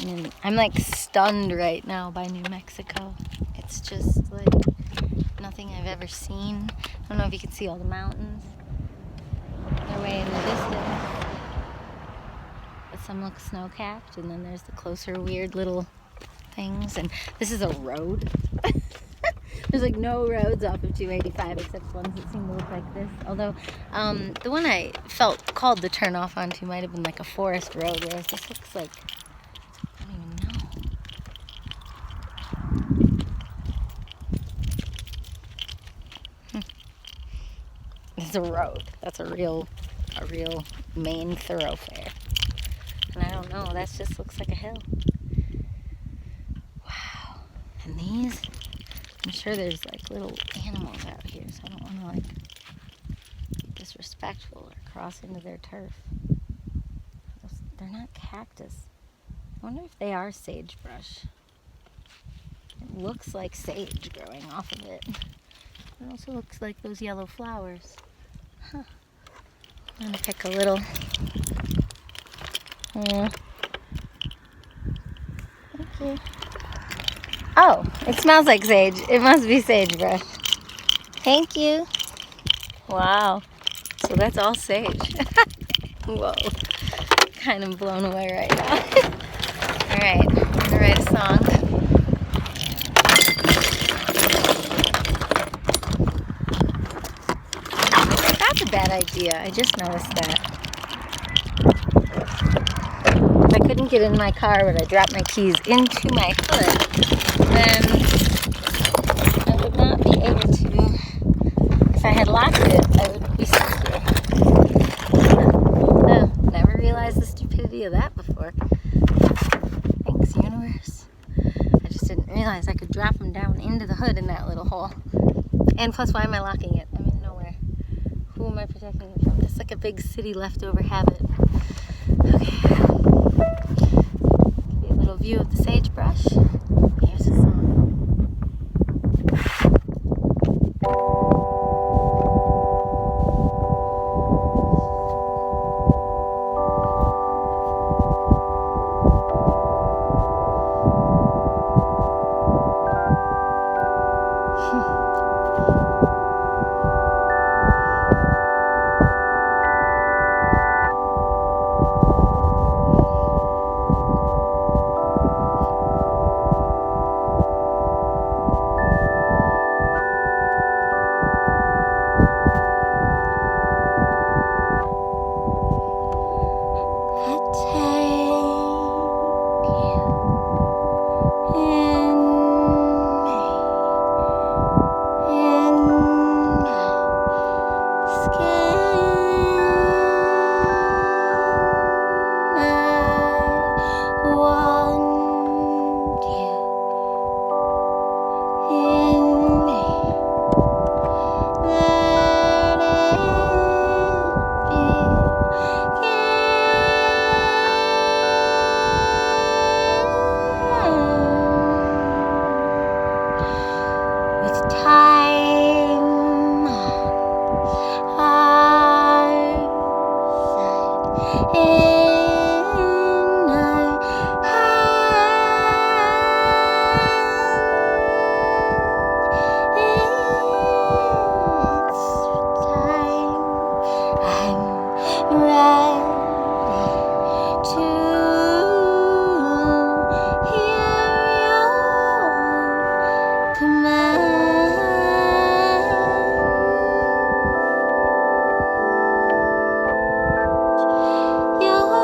And I'm like stunned right now by New Mexico. It's just like nothing I've ever seen. I don't know if you can see all the mountains. They're way in the distance. But some look snow-capped, and then there's the closer weird little things. And this is a road. There's like no roads off of 285 except ones that seem to look like this. Although the one I felt called to turn off onto might have been like a forest road, whereas this looks like, I don't even know. It's a road. That's a real main thoroughfare. And I don't know, that just looks like a hill. Wow. And these, I'm sure there's like little animals out here, so I don't want to like be disrespectful or cross into their turf. They're not cactus. I wonder if they are sagebrush. It looks like sage growing off of it. It also looks like those yellow flowers. Huh. I'm gonna pick a little. Thank you. Oh, it smells like sage. It must be sagebrush. Thank you. Wow. So that's all sage. Whoa. Kind of blown away right now. Alright, I'm gonna write a song. That's a bad idea. I just noticed that. If I couldn't get in my car, but I dropped my keys into my hood, then I would not be able to. If I had locked it, I would be stuck here. Oh, never realized the stupidity of that before. Thanks, universe. I just didn't realize I could drop them down into the hood in that little hole. And plus, why am I locking it? I'm in nowhere. Who am I protecting it from? It's like a big city leftover habit. Okay. Give you a little view of the sagebrush. Here's a song. Your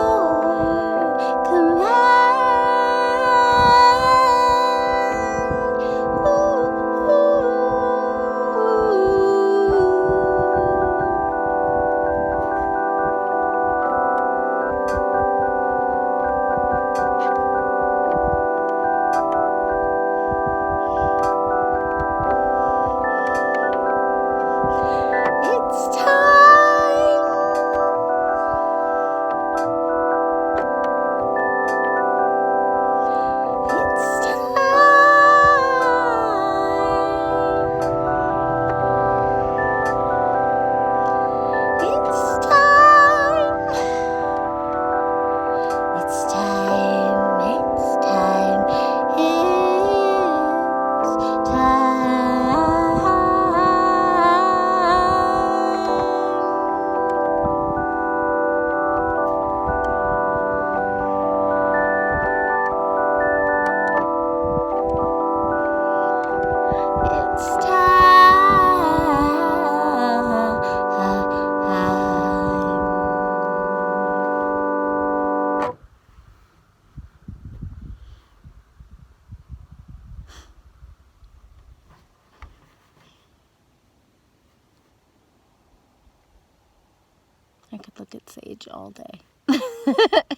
sage all day.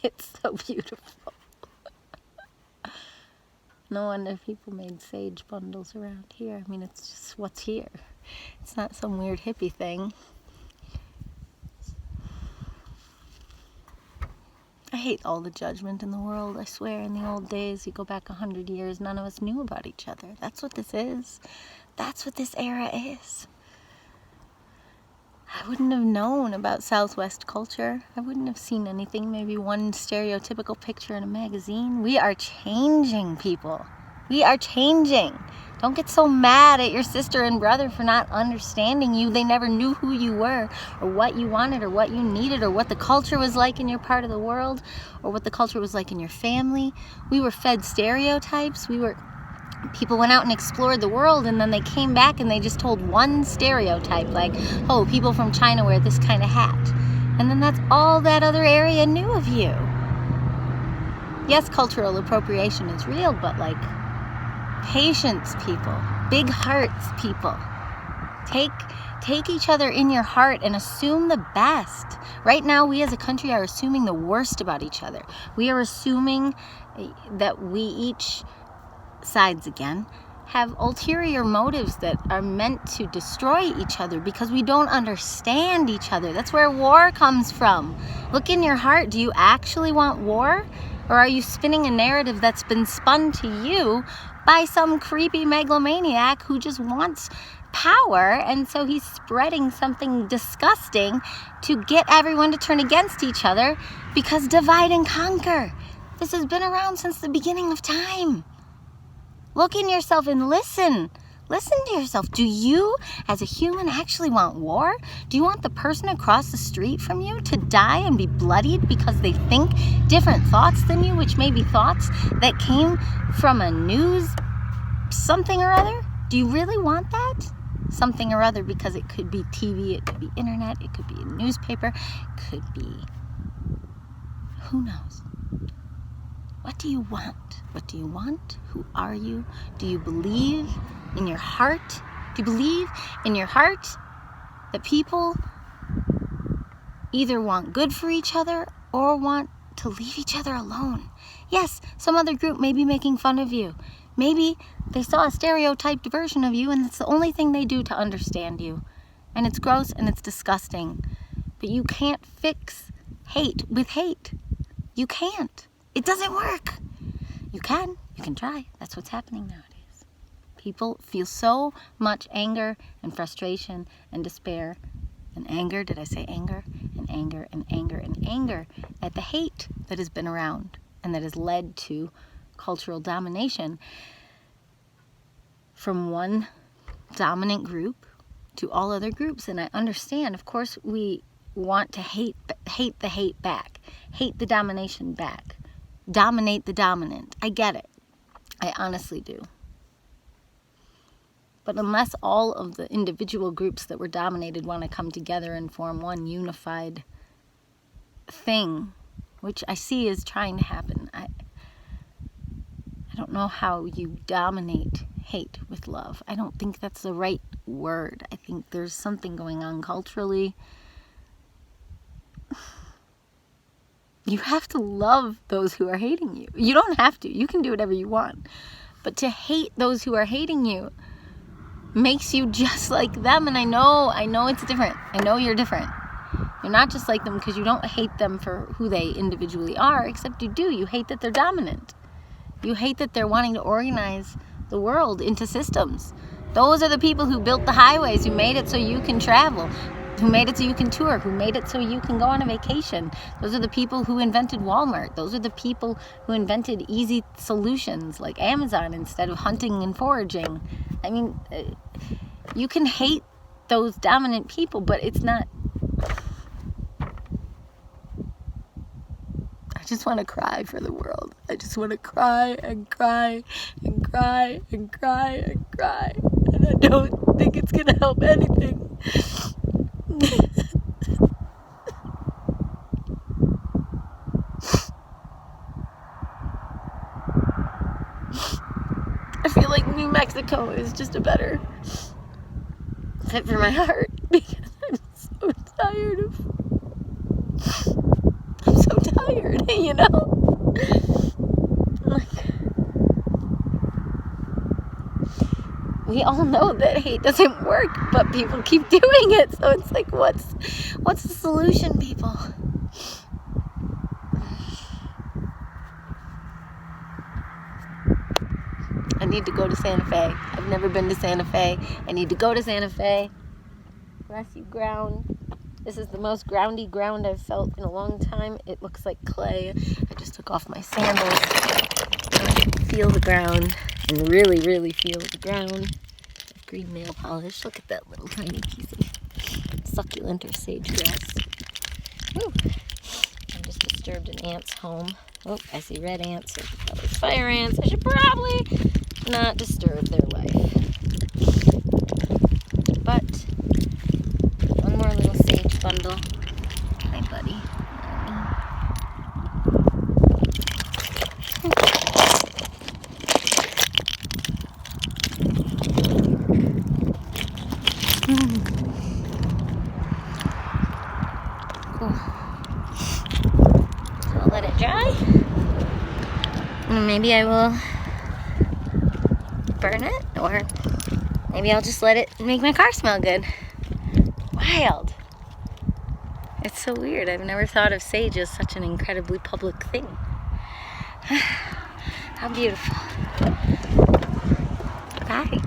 It's so beautiful. No wonder people made sage bundles around here. I mean, it's just what's here. It's not some weird hippie thing. I hate all the judgment in the world. I swear, in the old days, you go back 100 years, none of us knew about each other. That's what this is. That's what this era is. I wouldn't have known about Southwest culture. I wouldn't have seen anything, maybe one stereotypical picture in a magazine. We are changing, people. We are changing. Don't get so mad at your sister and brother for not understanding you. They never knew who you were or what you wanted or what you needed or what the culture was like in your part of the world or what the culture was like in your family. We were fed stereotypes. People went out and explored the world, and then they came back and they just told one stereotype, like, oh, people from China wear this kind of hat. And then that's all that other area knew of you. Yes, cultural appropriation is real, but like, patience, people. Big hearts, people. Take each other in your heart and assume the best. Right now, we as a country are assuming the worst about each other. We are assuming that we each, sides again, have ulterior motives that are meant to destroy each other because we don't understand each other. That's where war comes from. Look in your heart. Do you actually want war? Or are you spinning a narrative that's been spun to you by some creepy megalomaniac who just wants power, and so he's spreading something disgusting to get everyone to turn against each other because divide and conquer. This has been around since the beginning of time. Look in yourself and listen. Listen to yourself. Do you, as a human, actually want war? Do you want the person across the street from you to die and be bloodied because they think different thoughts than you, which may be thoughts that came from a news something or other? Do you really want that? Something or other, because it could be TV, it could be internet, it could be a newspaper, it could be... who knows? What do you want? What do you want? Who are you? Do you believe in your heart? Do you believe in your heart that people either want good for each other or want to leave each other alone? Yes, some other group may be making fun of you. Maybe they saw a stereotyped version of you and it's the only thing they do to understand you. And it's gross and it's disgusting. But you can't fix hate with hate. You can't. It doesn't work. You can try. That's what's happening nowadays. People feel so much anger and frustration and despair and anger. Did I say anger? And anger and anger and anger at the hate that has been around and that has led to cultural domination from one dominant group to all other groups. And I understand, of course, we want to hate the hate back, hate the domination back, dominate the dominant. I get it. I honestly do. But unless all of the individual groups that were dominated want to come together and form one unified thing, which I see is trying to happen, I don't know how you dominate hate with love. I don't think that's the right word. I think there's something going on culturally. You have to love those who are hating you. You don't have to. You can do whatever you want. But to hate those who are hating you makes you just like them. And I know it's different. I know you're different. You're not just like them because you don't hate them for who they individually are, except you do. You hate that they're dominant. You hate that they're wanting to organize the world into systems. Those are the people who built the highways, who made it so you can travel, who made it so you can tour, who made it so you can go on a vacation. Those are the people who invented Walmart. Those are the people who invented easy solutions like Amazon instead of hunting and foraging. I mean, you can hate those dominant people, but it's not... I just want to cry for the world. I just want to cry and cry and cry and cry and cry. And I don't think it's going to help anything. I feel like New Mexico is just a better fit for my heart because I'm so tired of You know? Like, we all know that hate doesn't work, but people keep doing it. So it's like, what's the solution, people? I need to go to Santa Fe. I've never been to Santa Fe. I need to go to Santa Fe. Grassy ground. This is the most groundy ground I've felt in a long time. It looks like clay. I just took off my sandals. I can feel the ground and really, really feel the ground. Green nail polish. Look at that little tiny piece of succulent or sage grass. Woo. I just disturbed an ant's home. Oh, I see red ants. They're probably fire ants. I should probably not disturb their life. But one more little sage bundle. Hi, buddy. Cool. So I'll let it dry. And maybe I will burn it, or maybe I'll just let it make my car smell good. Wild. It's so weird. I've never thought of sage as such an incredibly public thing. How beautiful. Bye.